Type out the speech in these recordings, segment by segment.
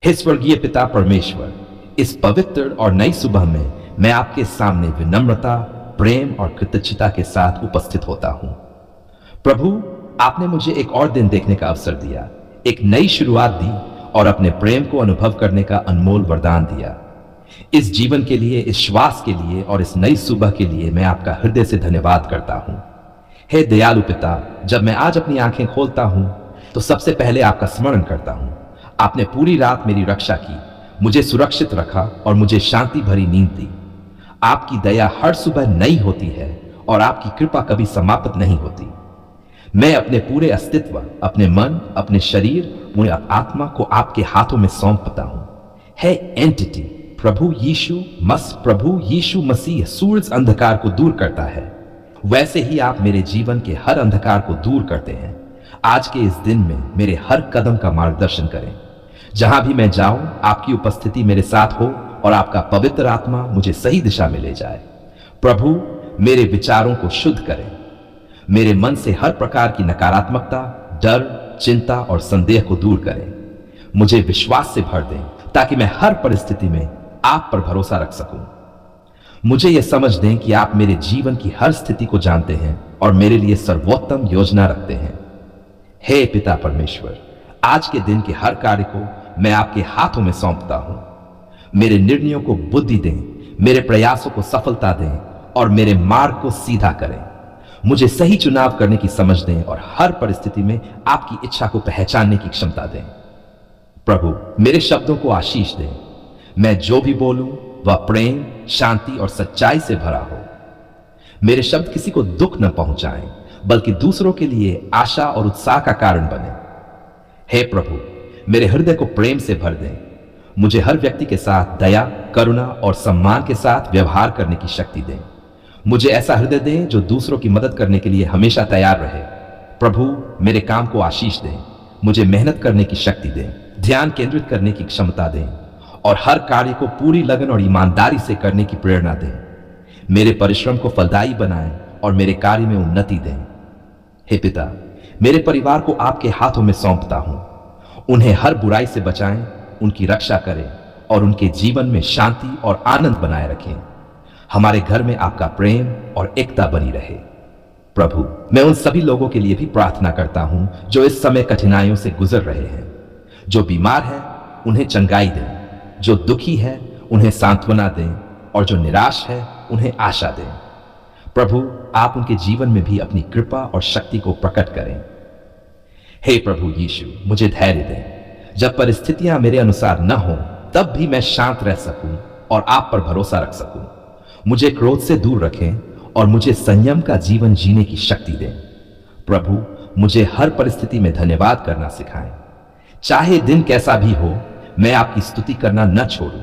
हे स्वर्गीय पिता परमेश्वर, इस पवित्र और नई सुबह में मैं आपके सामने विनम्रता, प्रेम और कृतज्ञता के साथ उपस्थित होता हूं। प्रभु, आपने मुझे एक और दिन देखने का अवसर दिया, एक नई शुरुआत दी और अपने प्रेम को अनुभव करने का अनमोल वरदान दिया। इस जीवन के लिए, इस श्वास के लिए और इस नई सुबह के लिए मैं आपका हृदय से धन्यवाद करता हूं। हे दयालु पिता, जब मैं आज अपनी आंखें खोलता हूं तो सबसे पहले आपका स्मरण करता हूं। आपने पूरी रात मेरी रक्षा की, मुझे सुरक्षित रखा और मुझे शांति भरी नींद दी। आपकी दया हर सुबह नई होती है और आपकी कृपा कभी समाप्त नहीं होती। मैं अपने पूरे अस्तित्व, अपने मन, अपने शरीर, पूरी आत्मा को आपके हाथों में सौंपता हूं। है एंटिटी प्रभु यीशु मसीह सूरज अंधकार को दूर करता है, वैसे ही आप मेरे जीवन के हर अंधकार को दूर करते हैं। आज के इस दिन में मेरे हर कदम का मार्गदर्शन करें। जहां भी मैं जाऊं, आपकी उपस्थिति मेरे साथ हो और आपका पवित्र आत्मा मुझे सही दिशा में ले जाए। प्रभु, मेरे विचारों को शुद्ध करें। मेरे मन से हर प्रकार की नकारात्मकता, डर, चिंता और संदेह को दूर करें। मुझे विश्वास से भर दें ताकि मैं हर परिस्थिति में आप पर भरोसा रख सकूं। मुझे यह समझ दें कि आप मेरे जीवन की हर स्थिति को जानते हैं और मेरे लिए सर्वोत्तम योजना रखते हैं। हे पिता परमेश्वर, आज के दिन के हर कार्य को मैं आपके हाथों में सौंपता हूं। मेरे निर्णयों को बुद्धि दें, मेरे प्रयासों को सफलता दें और मेरे मार्ग को सीधा करें। मुझे सही चुनाव करने की समझ दें और हर परिस्थिति में आपकी इच्छा को पहचानने की क्षमता दें। प्रभु, मेरे शब्दों को आशीष दें। मैं जो भी बोलूं वह प्रेम, शांति और सच्चाई से भरा हो। मेरे शब्द किसी को दुख न पहुंचाएं, बल्कि दूसरों के लिए आशा और उत्साह का कारण बने। हे प्रभु, मेरे हृदय को प्रेम से भर दें। मुझे हर व्यक्ति के साथ दया, करुणा और सम्मान के साथ व्यवहार करने की शक्ति दें। मुझे ऐसा हृदय दें जो दूसरों की मदद करने के लिए हमेशा तैयार रहे। प्रभु, मेरे काम को आशीष दें। मुझे मेहनत करने की शक्ति दें, ध्यान केंद्रित करने की क्षमता दें और हर कार्य को पूरी लगन और ईमानदारी से करने की प्रेरणा दें। मेरे परिश्रम को फलदायी बनाएं और मेरे कार्य में उन्नति दें। हे पिता, मेरे परिवार को आपके हाथों में सौंपता हूं। उन्हें हर बुराई से बचाएं, उनकी रक्षा करें और उनके जीवन में शांति और आनंद बनाए रखें। हमारे घर में आपका प्रेम और एकता बनी रहे। प्रभु, मैं उन सभी लोगों के लिए भी प्रार्थना करता हूं जो इस समय कठिनाइयों से गुजर रहे हैं। जो बीमार है उन्हें चंगाई दें, जो दुखी है उन्हें सांत्वना दें और जो निराश है उन्हें आशा दें। प्रभु, आप उनके जीवन में भी अपनी कृपा और शक्ति को प्रकट करें। हे प्रभु यीशु, मुझे धैर्य दें। जब परिस्थितियां मेरे अनुसार न हो, तब भी मैं शांत रह सकूं और आप पर भरोसा रख सकूं। मुझे क्रोध से दूर रखें और मुझे संयम का जीवन जीने की शक्ति दें। प्रभु, मुझे हर परिस्थिति में धन्यवाद करना सिखाएं। चाहे दिन कैसा भी हो, मैं आपकी स्तुति करना न छोड़ूं।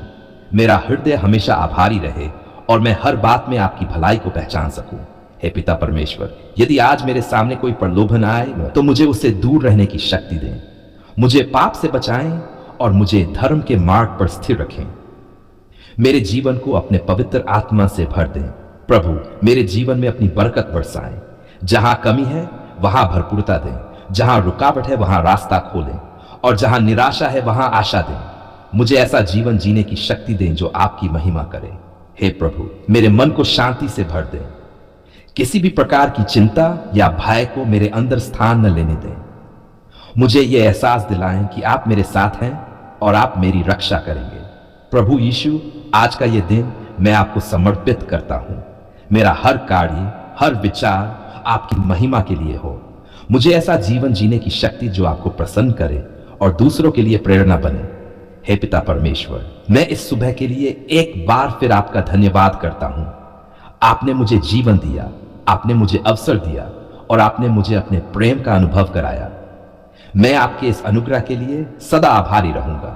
मेरा हृदय हमेशा आभारी रहे और मैं हर बात में आपकी भलाई को पहचान सकूं। हे पिता परमेश्वर, यदि आज मेरे सामने कोई प्रलोभन आए तो मुझे उससे दूर रहने की शक्ति दें। मुझे पाप से बचाएं और मुझे धर्म के मार्ग पर स्थिर रखें। मेरे जीवन को अपने पवित्र आत्मा से भर दें। प्रभु, मेरे जीवन में अपनी बरकत बरसाएं। जहां कमी है वहां भरपूरता दें, जहां रुकावट है वहां रास्ता खोलें और जहां निराशा है वहां आशा दें। मुझे ऐसा जीवन जीने की शक्ति दें जो आपकी महिमा करे। हे प्रभु, मेरे मन को शांति से भर दें। किसी भी प्रकार की चिंता या भय को मेरे अंदर स्थान न लेने दें। मुझे यह एहसास दिलाएं कि आप मेरे साथ हैं और आप मेरी रक्षा करेंगे। प्रभु यीशु, आज का यह दिन मैं आपको समर्पित करता हूं। मेरा हर कार्य, हर विचार आपकी महिमा के लिए हो। मुझे ऐसा जीवन जीने की शक्ति जो आपको प्रसन्न करे और दूसरों के लिए प्रेरणा बने। हे पिता परमेश्वर, मैं इस सुबह के लिए एक बार फिर आपका धन्यवाद करता हूं। आपने मुझे जीवन दिया, आपने मुझे अवसर दिया और आपने मुझे अपने प्रेम का अनुभव कराया। मैं आपके इस अनुग्रह के लिए सदा आभारी रहूंगा।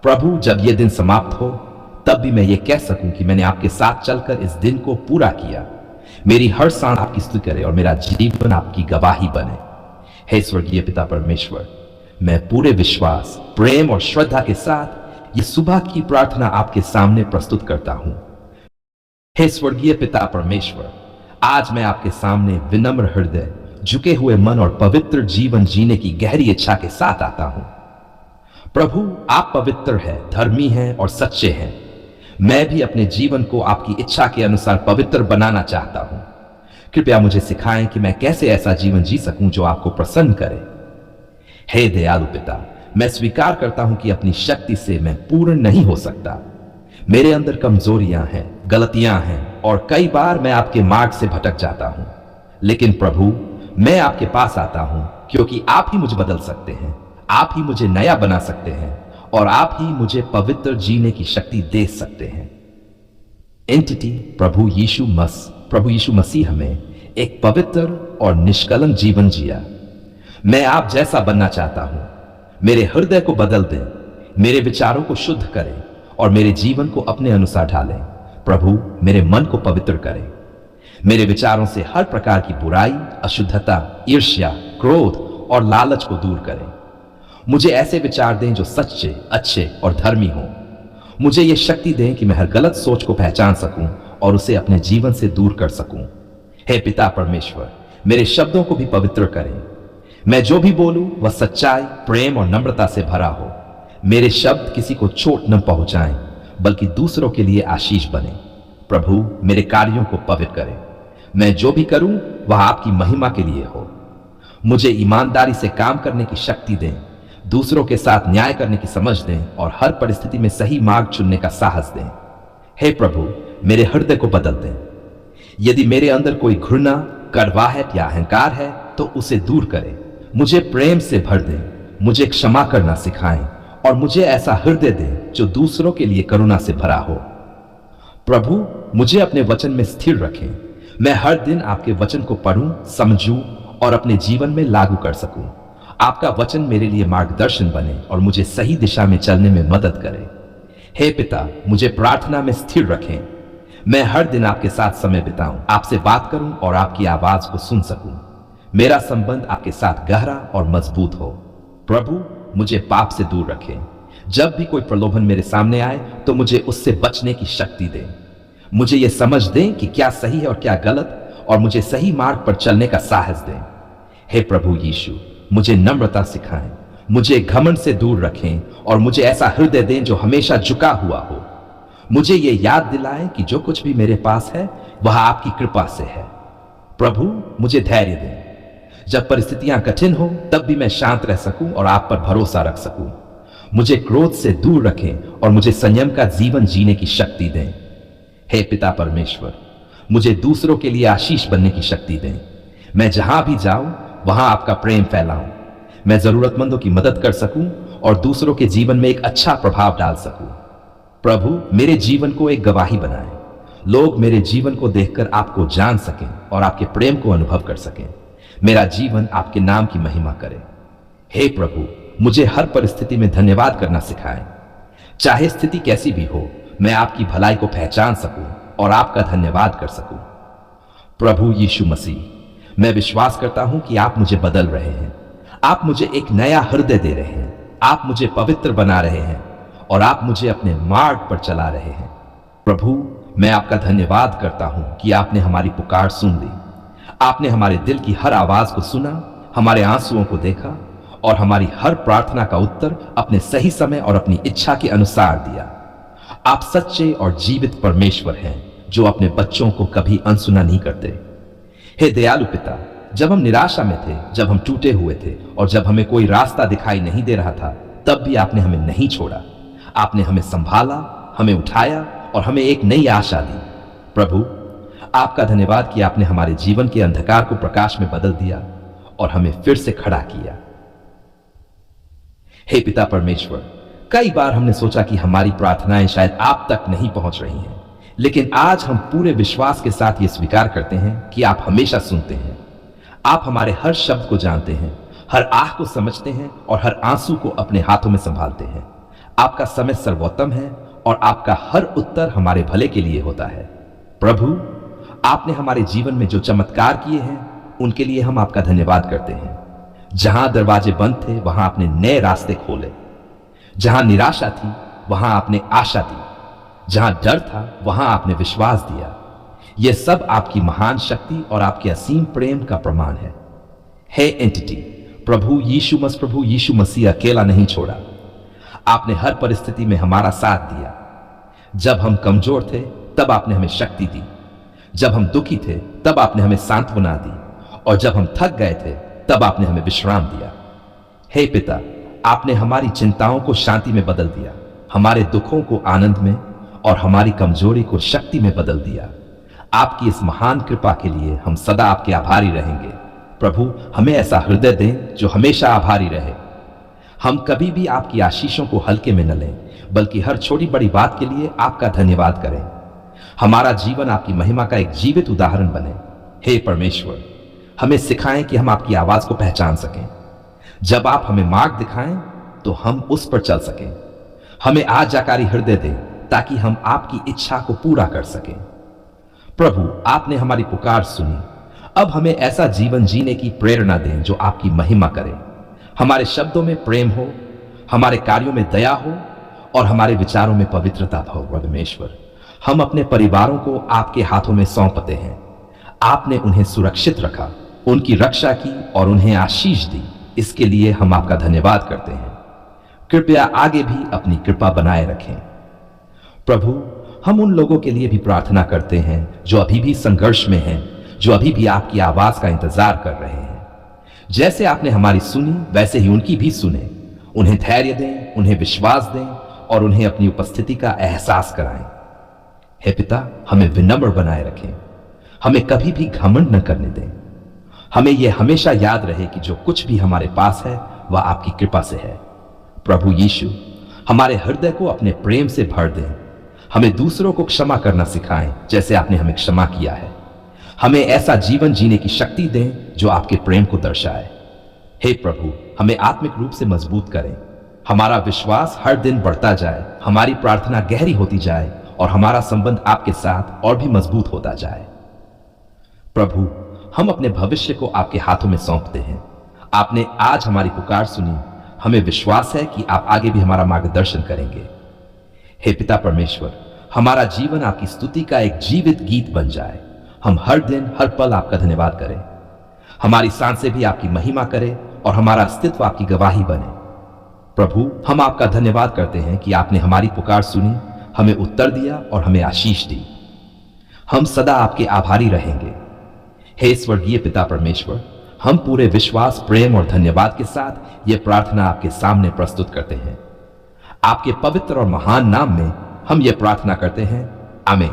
प्रभु, जब यह दिन समाप्त हो तब भी मैं ये कह सकूं कि मैंने आपके साथ चलकर इस दिन को पूरा किया। मेरी हर सांस आपकी स्तुति करे और मेरा जीवन आपकी गवाही बने। हे स्वर्गीय पिता परमेश्वर, मैं पूरे विश्वास, प्रेम और श्रद्धा के साथ ये सुबह की प्रार्थना आपके सामने प्रस्तुत करता हूं। हे स्वर्गीय पिता परमेश्वर, आज मैं आपके सामने विनम्र हृदय, झुके हुए मन और पवित्र जीवन जीने की गहरी इच्छा के साथ आता हूं। प्रभु आप पवित्र हैं, धर्मी हैं और सच्चे हैं। मैं भी अपने जीवन को आपकी इच्छा के अनुसार पवित्र बनाना चाहता हूं। कृपया मुझे सिखाएं कि मैं कैसे ऐसा जीवन जी सकूं जो आपको प्रसन्न करे। हे दयालु पिता, मैं स्वीकार करता हूं कि अपनी शक्ति से मैं पूर्ण नहीं हो सकता। मेरे अंदर कमजोरियां हैं, गलतियां हैं और कई बार मैं आपके मार्ग से भटक जाता हूं। लेकिन प्रभु, मैं आपके पास आता हूं क्योंकि आप ही मुझे बदल सकते हैं, आप ही मुझे नया बना सकते हैं और आप ही मुझे पवित्र जीने की शक्ति दे सकते हैं। एंटिटी प्रभु यीशु मसीह हमें एक पवित्र और निष्कलंक जीवन जिया। मैं आप जैसा बनना चाहता हूं। मेरे हृदय को बदल दें, मेरे विचारों को शुद्ध करें और मेरे जीवन को अपने अनुसार ढालें। प्रभु, मेरे मन को पवित्र करें। मेरे विचारों से हर प्रकार की बुराई, अशुद्धता, ईर्ष्या, क्रोध और लालच को दूर करें। मुझे ऐसे विचार दें जो सच्चे, अच्छे और धर्मी हों। मुझे यह शक्ति दें कि मैं हर गलत सोच को पहचान सकूं और उसे अपने जीवन से दूर कर सकूं। हे पिता परमेश्वर, मेरे शब्दों को भी पवित्र करें। मैं जो भी बोलूं वह सच्चाई, प्रेम और नम्रता से भरा हो। मेरे शब्द किसी को चोट न पहुंचाएं, बल्कि दूसरों के लिए आशीष बने। प्रभु, मेरे कार्यों को पवित्र करें। मैं जो भी करूं वह आपकी महिमा के लिए हो। मुझे ईमानदारी से काम करने की शक्ति दें, दूसरों के साथ न्याय करने की समझ दें और हर परिस्थिति में सही मार्ग चुनने का साहस दें। हे प्रभु, मेरे हृदय को बदल दें। यदि मेरे अंदर कोई घृणा, कड़वाहट या अहंकार है तो उसे दूर करें। मुझे प्रेम से भर दें, मुझे क्षमा करना सिखाएं और मुझे ऐसा हृदय दें जो दूसरों के लिए करुणा से भरा हो। प्रभु, मुझे अपने वचन में स्थिर रखें। मैं हर दिन आपके वचन को पढ़ूं, समझूं और अपने जीवन में लागू कर सकूं। आपका वचन मेरे लिए मार्गदर्शन बने और मुझे सही दिशा में चलने में मदद करे। हे पिता, मुझे प्रार्थना में स्थिर रखें। मैं हर दिन आपके साथ समय बिताऊं, आपसे बात करूं और आपकी आवाज को सुन सकूं। मेरा संबंध आपके साथ गहरा और मजबूत हो। प्रभु, मुझे पाप से दूर रखें। जब भी कोई प्रलोभन मेरे सामने आए तो मुझे उससे बचने की शक्ति दें। मुझे यह समझ दें कि क्या सही है और क्या गलत और मुझे सही मार्ग पर चलने का साहस दें। हे प्रभु यीशु, मुझे नम्रता सिखाएं, मुझे घमंड से दूर रखें और मुझे ऐसा हृदय दें जो हमेशा झुका हुआ हो। मुझे ये याद दिलाएं कि जो कुछ भी मेरे पास है वह आपकी कृपा से है। प्रभु, मुझे धैर्य दें। जब परिस्थितियां कठिन हो तब भी मैं शांत रह सकूं और आप पर भरोसा रख सकूं। मुझे क्रोध से दूर रखें और मुझे संयम का जीवन जीने की शक्ति दें। हे पिता परमेश्वर, मुझे दूसरों के लिए आशीष बनने की शक्ति दें। मैं जहां भी जाऊं वहां आपका प्रेम फैलाऊं। मैं जरूरतमंदों की मदद कर सकूं और दूसरों के जीवन में एक अच्छा प्रभाव डाल सकूं। प्रभु, मेरे जीवन को एक गवाही बनाएं। लोग मेरे जीवन को देखकर आपको जान सकें और आपके प्रेम को अनुभव कर सकें। मेरा जीवन आपके नाम की महिमा करे। हे प्रभु, मुझे हर परिस्थिति में धन्यवाद करना सिखाएं। चाहे स्थिति कैसी भी हो, मैं आपकी भलाई को पहचान सकूं और आपका धन्यवाद कर सकूं। प्रभु यीशु मसीह, मैं विश्वास करता हूं कि आप मुझे बदल रहे हैं। आप मुझे एक नया हृदय दे रहे हैं। आप मुझे पवित्र बना रहे हैं और आप मुझे अपने मार्ग पर चला रहे हैं। प्रभु, मैं आपका धन्यवाद करता हूं कि आपने हमारी पुकार सुन ली। आपने हमारे दिल की हर आवाज को सुना, हमारे आंसुओं को देखा और हमारी हर प्रार्थना का उत्तर अपने सही समय और अपनी इच्छा के अनुसार दिया। आप सच्चे और जीवित परमेश्वर हैं जो अपने बच्चों को कभी अनसुना नहीं करते। हे दयालु पिता, जब हम निराशा में थे, जब हम टूटे हुए थे और जब हमें कोई रास्ता दिखाई नहीं दे रहा था, तब भी आपने हमें नहीं छोड़ा। आपने हमें संभाला, हमें उठाया और हमें एक नई आशा दी। प्रभु, आपका धन्यवाद कि आपने हमारे जीवन के अंधकार को प्रकाश में बदल दिया और हमें फिर से खड़ा किया। हे पिता परमेश्वर, कई बार हमने सोचा कि हमारी प्रार्थनाएं शायद आप तक नहीं पहुंच रही हैं, लेकिन आज हम पूरे विश्वास के साथ ये स्वीकार करते हैं कि आप हमेशा सुनते हैं। आप हमारे हर शब्द को जानते हैं, हर आह को समझते हैं और हर आंसू को अपने हाथों में संभालते हैं। आपका समय सर्वोत्तम है और आपका हर उत्तर हमारे भले के लिए होता है। प्रभु, आपने हमारे जीवन में जो चमत्कार किए हैं उनके लिए हम आपका धन्यवाद करते हैं। जहां दरवाजे बंद थे वहां आपने नए रास्ते खोले। जहां निराशा थी वहां आपने आशा दी। जहां डर था वहां आपने विश्वास दिया। यह सब आपकी महान शक्ति और आपके असीम प्रेम का प्रमाण है। हे एंटिटी, प्रभु यीशु मसीह अकेला नहीं छोड़ा। आपने हर परिस्थिति में हमारा साथ दिया। जब हम कमजोर थे तब आपने हमें शक्ति दी, जब हम दुखी थे तब आपने हमें सांत्वना दी, और जब हम थक गए थे तब आपने हमें विश्राम दिया। हे पिता, आपने हमारी चिंताओं को शांति में बदल दिया, हमारे दुखों को आनंद में और हमारी कमजोरी को शक्ति में बदल दिया। आपकी इस महान कृपा के लिए हम सदा आपके आभारी रहेंगे। प्रभु, हमें ऐसा हृदय दें जो हमेशा आभारी रहे। हम कभी भी आपकी आशीषों को हल्के में न लें, बल्कि हर छोटी बड़ी बात के लिए आपका धन्यवाद करें। हमारा जीवन आपकी महिमा का एक जीवित उदाहरण बने। हे परमेश्वर, हमें सिखाएं कि हम आपकी आवाज को पहचान सकें। जब आप हमें मार्ग दिखाएं तो हम उस पर चल सकें। हमें आज्ञाकारी हृदय दें ताकि हम आपकी इच्छा को पूरा कर सकें। प्रभु, आपने हमारी पुकार सुनी। अब हमें ऐसा जीवन जीने की प्रेरणा दें जो आपकी महिमा करे। हमारे शब्दों में प्रेम हो, हमारे कार्यों में दया हो और हमारे विचारों में पवित्रता हो। परमेश्वर, हम अपने परिवारों को आपके हाथों में सौंपते हैं। आपने उन्हें सुरक्षित रखा, उनकी रक्षा की और उन्हें आशीष दी। इसके लिए हम आपका धन्यवाद करते हैं। कृपया आगे भी अपनी कृपा बनाए रखें। प्रभु, हम उन लोगों के लिए भी प्रार्थना करते हैं जो अभी भी संघर्ष में हैं, जो अभी भी आपकी आवाज का इंतजार कर रहे हैं। जैसे आपने हमारी सुनी वैसे ही उनकी भी सुने। उन्हें धैर्य दें, उन्हें विश्वास दें और उन्हें अपनी उपस्थिति का एहसास कराएं। हे पिता, हमें विनम्र बनाए रखें। हमें कभी भी घमंड न करने दें। हमें यह हमेशा याद रहे कि जो कुछ भी हमारे पास है वह आपकी कृपा से है। प्रभु यीशु, हमारे हृदय को अपने प्रेम से भर दें। हमें दूसरों को क्षमा करना सिखाएं जैसे आपने हमें क्षमा किया है। हमें ऐसा जीवन जीने की शक्ति दें जो आपके प्रेम को दर्शाए। हे प्रभु, हमें आत्मिक रूप से मजबूत करें। हमारा विश्वास हर दिन बढ़ता जाए, हमारी प्रार्थना गहरी होती जाए और हमारा संबंध आपके साथ और भी मजबूत होता जाए। प्रभु, हम अपने भविष्य को आपके हाथों में सौंपते हैं। आपने आज हमारी पुकार सुनी। हमें विश्वास है कि आप आगे भी हमारा मार्गदर्शन करेंगे। हे पिता परमेश्वर, हमारा जीवन आपकी स्तुति का एक जीवित गीत बन जाए। हम हर दिन हर पल आपका धन्यवाद करें। हमारी सांसें भी आपकी महिमा करें और हमारा अस्तित्व आपकी गवाही बने। प्रभु, हम आपका धन्यवाद करते हैं कि आपने हमारी पुकार सुनी, हमें उत्तर दिया और हमें आशीष दी। हम सदा आपके आभारी रहेंगे। हे स्वर्गीय पिता परमेश्वर, हम पूरे विश्वास, प्रेम और धन्यवाद के साथ यह प्रार्थना आपके सामने प्रस्तुत करते हैं। आपके पवित्र और महान नाम में हम यह प्रार्थना करते हैं। आमीन।